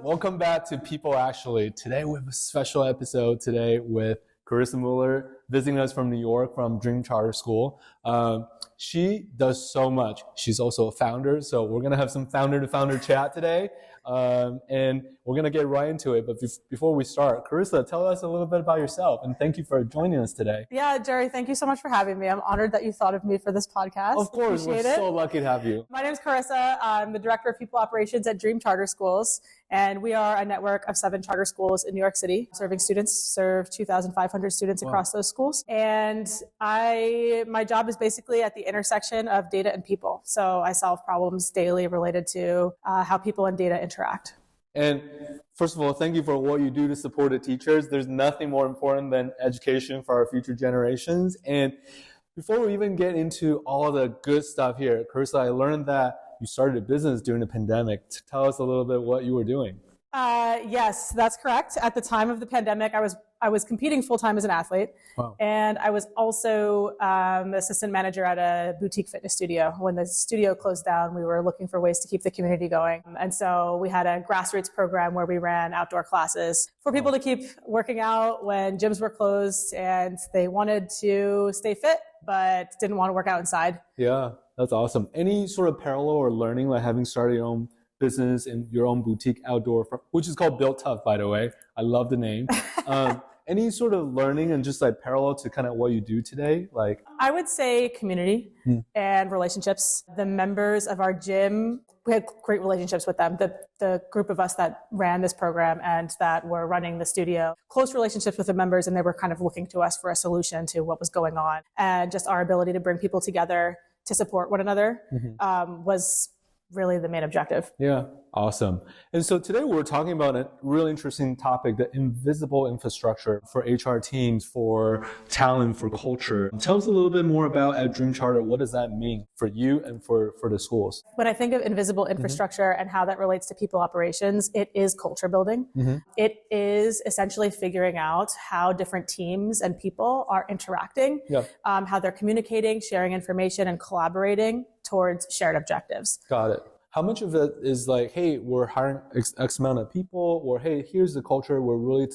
welcome back to People Actually. Today we have a special episode today with Carissa Mueller visiting us from New York from Dream Charter School. She does so much. She's also a founder, so we're going to have some founder-to-founder chat today, and we're going to get right into it. But before we start, Carissa, tell us a little bit about yourself, and thank you for joining us today. Yeah, Jerry, thank you so much for having me. I'm honored that you thought of me for this podcast. Of course, we're so lucky to have you. My name is Carissa. I'm the Director of People Operations at Dream Charter Schools, and we are a network of 7 charter schools in New York City, serving students, serve 2,500 students across those schools. And my job is basically at the intersection of data and people. So I solve problems daily related to how people and data interact. And first of all, thank you for what you do to support the teachers. There's nothing more important than education for our future generations. And before we even get into all the good stuff here, Carissa, I learned that you started a business during the pandemic. Tell us a little bit what you were doing. Yes, that's correct. At the time of the pandemic, I was competing full-time as an athlete. Wow. And I was also assistant manager at a boutique fitness studio. When the studio closed down, we were looking for ways to keep the community going. And so we had a grassroots program where we ran outdoor classes for people to keep working out when gyms were closed and they wanted to stay fit, but didn't want to work out inside. Yeah, that's awesome. Any sort of parallel or learning, like having started your own business in your own boutique outdoor, which is called Built Tough, by the way. I love the name. Any sort of learning and just like parallel to kind of what you do today? Like, I would say community and relationships. The members of our gym, we had great relationships with them. The group of us that ran this program and that were running the studio, close relationships with the members, and they were kind of looking to us for a solution to what was going on. And just our ability to bring people together to support one another was really the main objective. Yeah, awesome. And so today we're talking about a really interesting topic, the invisible infrastructure for HR teams, for talent, for culture. Tell us a little bit more about at Dream Charter, what does that mean for you and for the schools? When I think of invisible infrastructure and how that relates to people operations, it is culture building. It is essentially figuring out how different teams and people are interacting, how they're communicating, sharing information, and collaborating towards shared objectives. Got it. How much of it is like, hey, we're hiring X amount of people, or hey, here's the culture we're really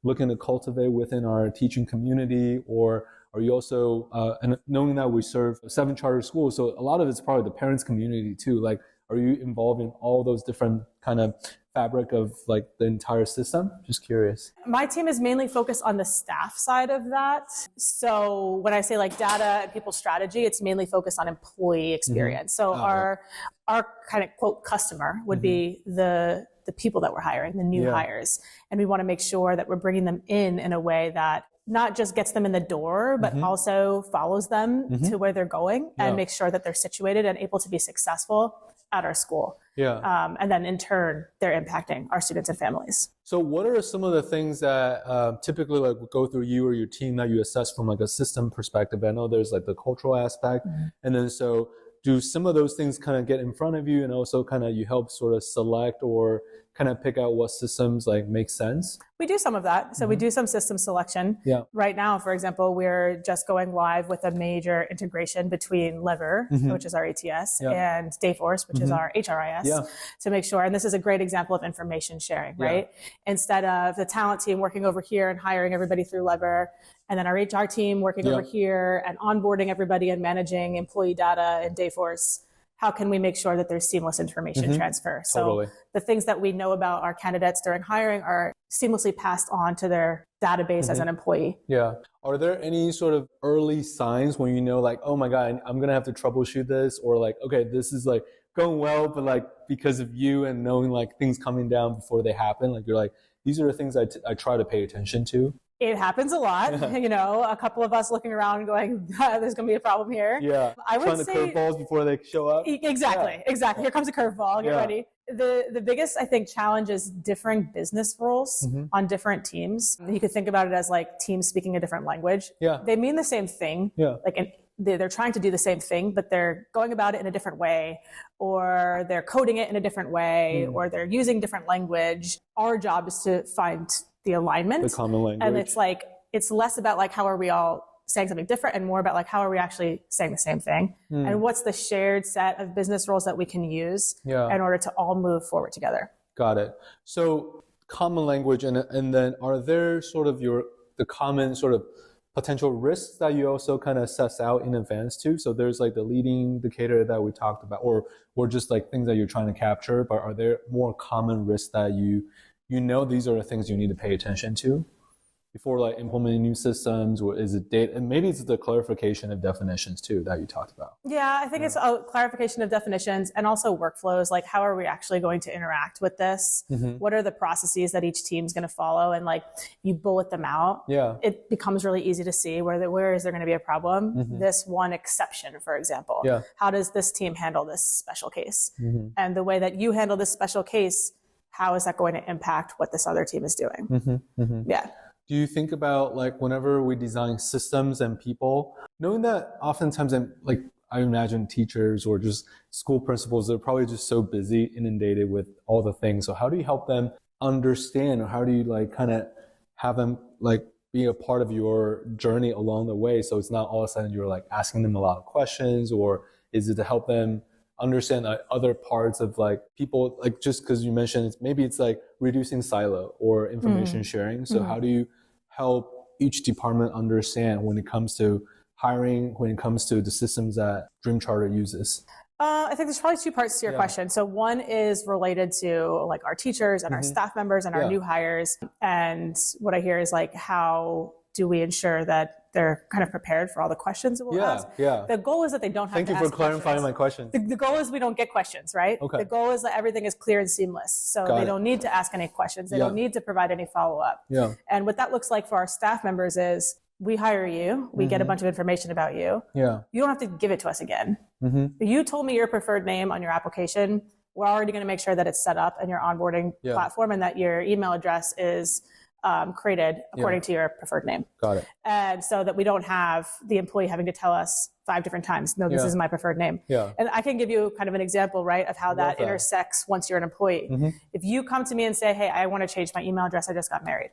looking to cultivate within our teaching community? Or are you also, and knowing that we serve 7 charter schools, so a lot of it's probably the parents community too. Like, are you involved in all those different kind of fabric of like the entire system? Just curious. My team is mainly focused on the staff side of that. So when I say like data and people strategy, it's mainly focused on employee experience. So our kind of quote customer would be the people that we're hiring, the new hires. And we want to make sure that we're bringing them in a way that not just gets them in the door, but also follows them to where they're going and makes sure that they're situated and able to be successful at our school. And then in turn, they're impacting our students and families. So what are some of the things that typically like would go through you or your team that you assess from like a system perspective? I know there's like the cultural aspect. And then so do some of those things kind of get in front of you, and also kind of you help sort of select or kind of pick out what systems like make sense? We do some of that. So we do some system selection. Right now, for example, we're just going live with a major integration between Lever, which is our ATS, and Dayforce, which is our HRIS, to make sure, and this is a great example of information sharing, right? Instead of the talent team working over here and hiring everybody through Lever, and then our HR team working over here and onboarding everybody and managing employee data in Dayforce, how can we make sure that there's seamless information transfer? So the things that we know about our candidates during hiring are seamlessly passed on to their database as an employee. Are there any sort of early signs when you know like, oh my God, I'm going to have to troubleshoot this, or like, okay, this is like going well, but like because of you and knowing like things coming down before they happen, like you're like, these are the things I try to pay attention to? It happens a lot, you know, a couple of us looking around and going, there's going to be a problem here. I would say curveballs before they show up. Exactly. Here comes a curveball. Get ready. The biggest, I think, challenge is differing business rules on different teams. You could think about it as like teams speaking a different language. They mean the same thing. Like they're trying to do the same thing, but they're going about it in a different way, or they're coding it in a different way, or they're using different language. Our job is to find the alignment, the common language. And it's like, it's less about like, how are we all saying something different, and more about like, how are we actually saying the same thing? And what's the shared set of business rules that we can use in order to all move forward together? Got it. So common language, and then are there sort of the common sort of potential risks that you also kind of assess out in advance too? So there's like the leading indicator that we talked about, or just like things that you're trying to capture, but are there more common risks that you know these are the things you need to pay attention to before like implementing new systems, or is it data? And maybe it's the clarification of definitions too that you talked about. Yeah, I think it's a clarification of definitions and also workflows. Like, how are we actually going to interact with this? What are the processes that each team's going to follow? And like, you bullet them out. Yeah, it becomes really easy to see where is there going to be a problem. This one exception, for example. Yeah. How does this team handle this special case? And the way that you handle this special case, how is that going to impact what this other team is doing? Yeah. Do you think about like whenever we design systems and people, knowing that oftentimes I imagine teachers or just school principals, they're probably just so busy, inundated with all the things. So how do you help them understand, or how do you like kind of have them like be a part of your journey along the way? So it's not all of a sudden you're like asking them a lot of questions, or is it to help them understand other parts of like people, like just because you mentioned maybe it's like reducing silo or information sharing. So how do you help each department understand when it comes to hiring, when it comes to the systems that Dream Charter uses? I think there's probably two parts to your question. So one is related to like our teachers and our staff members and our new hires. And what I hear is like, how do we ensure that they're kind of prepared for all the questions that we'll ask? The goal is that they don't have to ask questions. Thank you for clarifying my question. The goal is we don't get questions, right? Okay. The goal is that everything is clear and seamless. So they don't need to ask any questions. They don't need to provide any follow-up. And what that looks like for our staff members is we hire you, we get a bunch of information about you. You don't have to give it to us again. You told me your preferred name on your application. We're already going to make sure that it's set up in your onboarding platform and that your email address is created according to your preferred name. Got it. And so that we don't have the employee having to tell us 5 different times, no, this is my preferred name. And I can give you kind of an example, right, of how that intersects once you're an employee. If you come to me and say, hey, I want to change my email address, I just got married.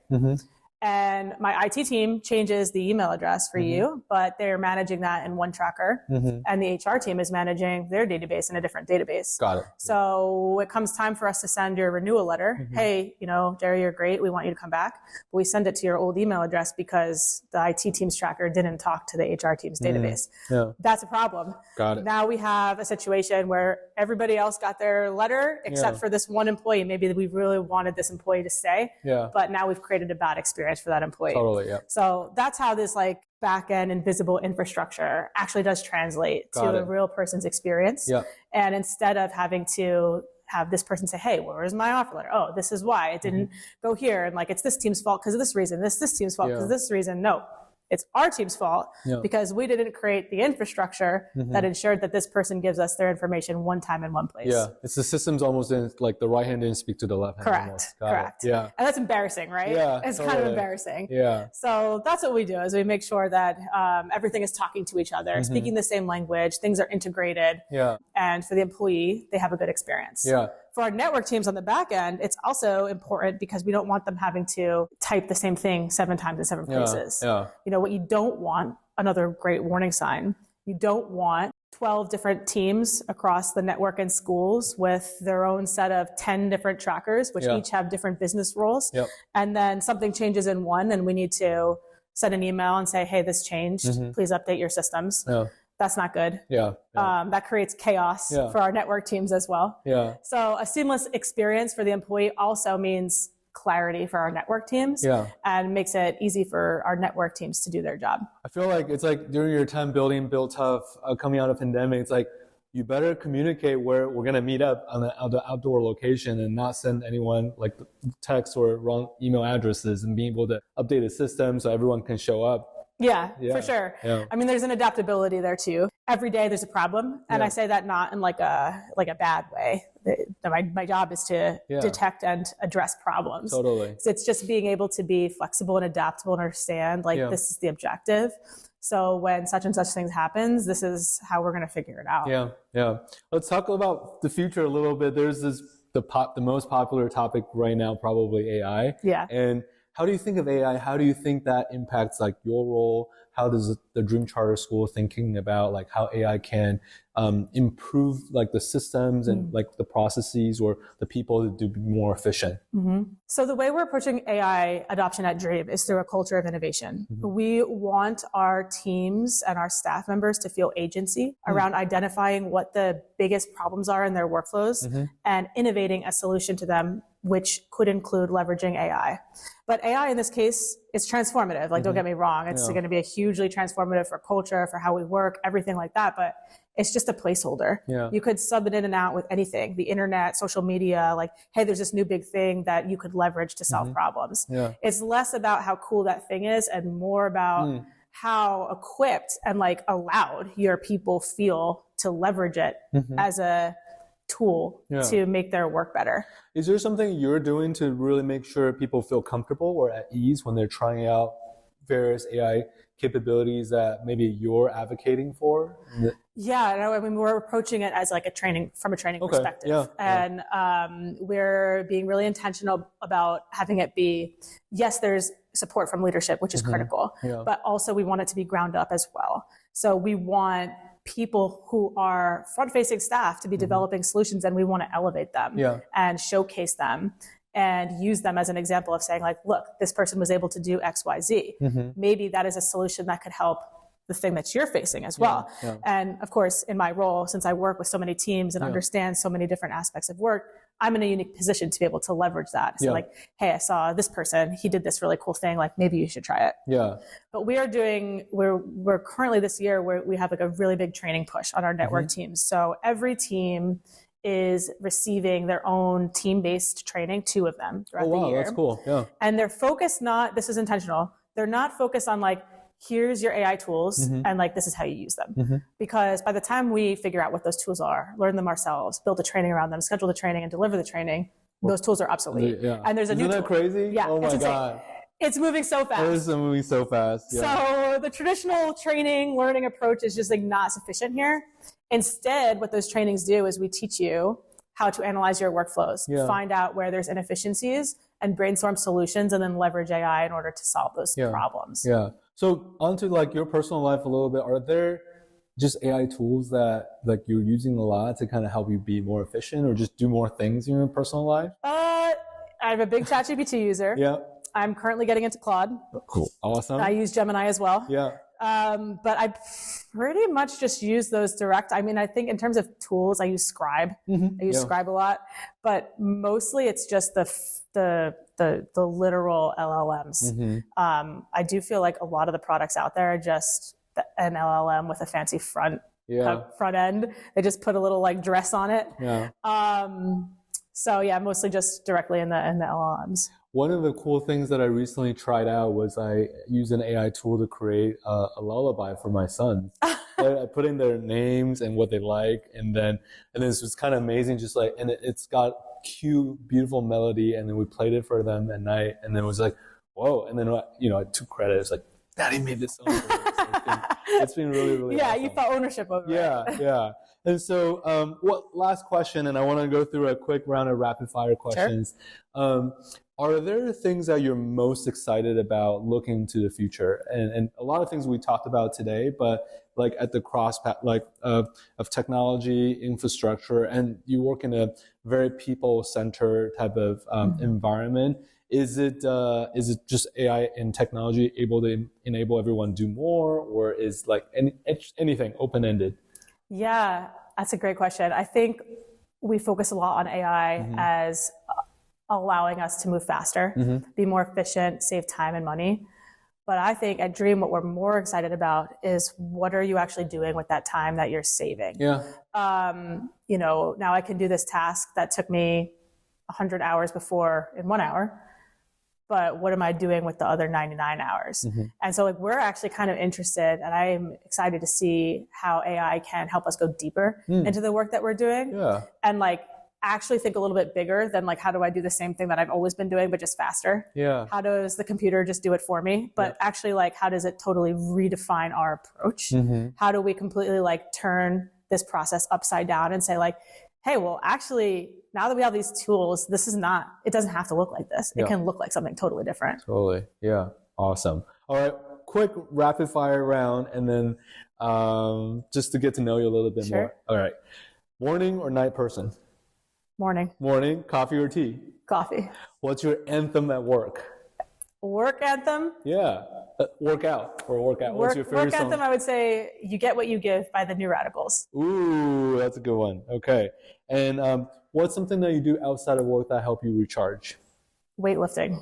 And my IT team changes the email address for you, but they're managing that in one tracker. And the HR team is managing their database in a different database. Got it. So it comes time for us to send your renewal letter. Hey, you know, Jerry, you're great. We want you to come back. But we send it to your old email address because the IT team's tracker didn't talk to the HR team's database. That's a problem. Got it. Now we have a situation where everybody else got their letter except for this one employee. Maybe we really wanted this employee to stay, but now we've created a bad experience for that employee. Totally, yeah. So that's how this like back-end invisible infrastructure actually does translate to a real person's experience. And instead of having to have this person say, hey, where's my offer letter? Oh, this is why it didn't go here. And like, it's this team's fault because of this reason. This team's fault because of this reason. No. It's our team's fault because we didn't create the infrastructure that ensured that this person gives us their information one time in one place. Yeah, it's the systems almost in like the right hand didn't speak to the left hand. Correct. Yeah. And that's embarrassing, right? Yeah, it's kind of embarrassing. Yeah. So that's what we do is we make sure that everything is talking to each other, speaking the same language, things are integrated. Yeah. And for the employee, they have a good experience. Yeah. For our network teams on the back end, it's also important because we don't want them having to type the same thing 7 times in 7 places. You know, what you don't want, another great warning sign, you don't want 12 different teams across the network and schools with their own set of 10 different trackers, which each have different business roles. And then something changes in one and we need to send an email and say, hey, this changed. Please update your systems. That's not good. That creates chaos for our network teams as well. So a seamless experience for the employee also means clarity for our network teams and makes it easy for our network teams to do their job. I feel like it's like during your time building Build Tough, coming out of pandemic, it's like you better communicate where we're going to meet up on the outdoor location and not send anyone like text or wrong email addresses, and being able to update the system so everyone can show up. Yeah, for sure. I mean, there's an adaptability there too. Every day there's a problem. And I say that not in like a bad way. My job is to detect and address problems. Totally. So it's just being able to be flexible and adaptable and understand like this is the objective. So when such and such things happens, this is how we're going to figure it out. Yeah. Let's talk about the future a little bit. There's the most popular topic right now, probably AI. Yeah. And how do you think of AI? How do you think that impacts like your role, how does the Dream Charter School thinking about like how AI can improve like the systems and like the processes or the people to be more efficient? So the way we're approaching AI adoption at Dream is through a culture of innovation. We want our teams and our staff members to feel agency around identifying what the biggest problems are in their workflows and innovating a solution to them, which could include leveraging AI. But AI in this case is transformative. Like, don't get me wrong. It's going to be a hugely transformative for culture, for how we work, everything like that. But it's just a placeholder. You could sub it in and out with anything, the internet, social media, like, hey, there's this new big thing that you could leverage to solve problems. It's less about how cool that thing is and more about how equipped and like allowed your people feel to leverage it as a tool to make their work better. Is there something you're doing to really make sure people feel comfortable or at ease when they're trying out various AI capabilities that maybe you're advocating for? Yeah, I mean, we're approaching it as like a training perspective. And we're being really intentional about having it be, yes, there's support from leadership, which is critical, but also we want it to be ground up as well. So we want people who are front-facing staff to be developing solutions, and we want to elevate them and showcase them and use them as an example of saying like, look, this person was able to do X, Y, Z. Maybe that is a solution that could help the thing that you're facing as well. And of course, in my role, since I work with so many teams and understand so many different aspects of work, I'm in a unique position to be able to leverage that. So like, hey, I saw this person, he did this really cool thing, like maybe you should try it. But we're currently this year where we have like a really big training push on our network teams. So every team is receiving their own team-based training, 2 of them throughout the year. That's cool. And they're focused this is intentional, they're not focused on like, here's your AI tools and like, this is how you use them. Because by the time we figure out what those tools are, learn them ourselves, build a training around them, schedule the training and deliver the training, those tools are obsolete. And there's a new tool. Isn't that crazy? Yeah, oh my it's God. It's moving so fast. It is moving so fast. So the traditional training learning approach is just like not sufficient here. Instead, what those trainings do is we teach you how to analyze your workflows, find out where there's inefficiencies and brainstorm solutions and then leverage AI in order to solve those problems. So onto like your personal life a little bit, are there just AI tools that like you're using a lot to kind of help you be more efficient or just do more things in your personal life? I have a big ChatGPT user. I'm currently getting into Claude. Cool. Awesome. I use Gemini as well. But I pretty much just use those direct. I mean, I think in terms of tools, I use Scribe. I use Scribe a lot, but mostly it's just the literal LLMs. I do feel like a lot of the products out there are just an LLM with a fancy front end. They just put a little like dress on it. So mostly just directly in the LLMs. One of the cool things that I recently tried out was I used an AI tool to create a lullaby for my sons. I put in their names and what they like, and then this was kind of amazing. Just like, and it's got cute, beautiful melody, and then we played it for them at night, and then it was like, whoa! And then I took credit. It's like, Daddy made this song for us. It's been really, really awesome. You felt ownership over it. Yeah. And so, last question, and I want to go through a quick round of rapid fire questions. Are there things that you're most excited about looking to the future? And a lot of things we talked about today, but like at the crosspath, like of technology, infrastructure, and you work in a very people-centered type of environment. Is it just AI and technology able to enable everyone to do more, or is like anything open-ended? Yeah, that's a great question. I think we focus a lot on AI as allowing us to move faster, be more efficient, save time and money. But I think at Dream, what we're more excited about is what are you actually doing with that time that you're saving? Now I can do this task that took me 100 hours before in 1 hour. But what am I doing with the other 99 hours? And so we're actually kind of interested, and I'm excited to see how AI can help us go deeper into the work that we're doing. And actually think a little bit bigger than how do I do the same thing that I've always been doing, but just faster? How does the computer just do it for me? But actually how does it totally redefine our approach? How do we completely turn this process upside down and say hey, well, actually, now that we have these tools, it doesn't have to look like this. It can look like something totally different. Totally. Yeah. Awesome. All right. quick rapid fire round, and then just to get to know you a little bit more. All right. Morning or night person? Morning. Morning. Coffee or tea? Coffee. What's your anthem at work? Work anthem? Yeah. Workout. What's your favorite work song? anthem, I would say You Get What You Give by the New Radicals. Ooh, that's a good one. Okay. And what's something that you do outside of work that help you recharge? Weightlifting.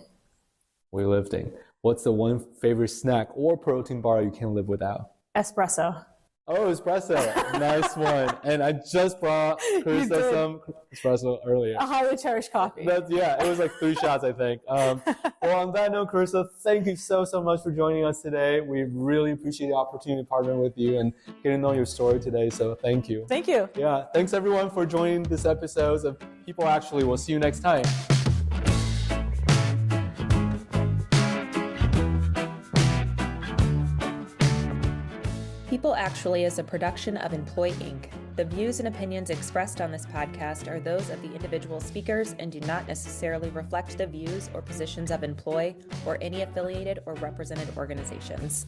What's the one favorite snack or protein bar you can't live without? Espresso. Oh, espresso. Nice one. And I just brought Carissa some espresso earlier. A highly cherished coffee. It was like 3 shots, I think. Well, on that note, Carissa, thank you so much for joining us today. We really appreciate the opportunity to partner with you and getting to know your story today. So thank you. Thank you. Yeah. Thanks, everyone, for joining this episode of People Actually. We'll see you next time. People Actually is a production of Employ Inc. The views and opinions expressed on this podcast are those of the individual speakers and do not necessarily reflect the views or positions of Employ or any affiliated or represented organizations.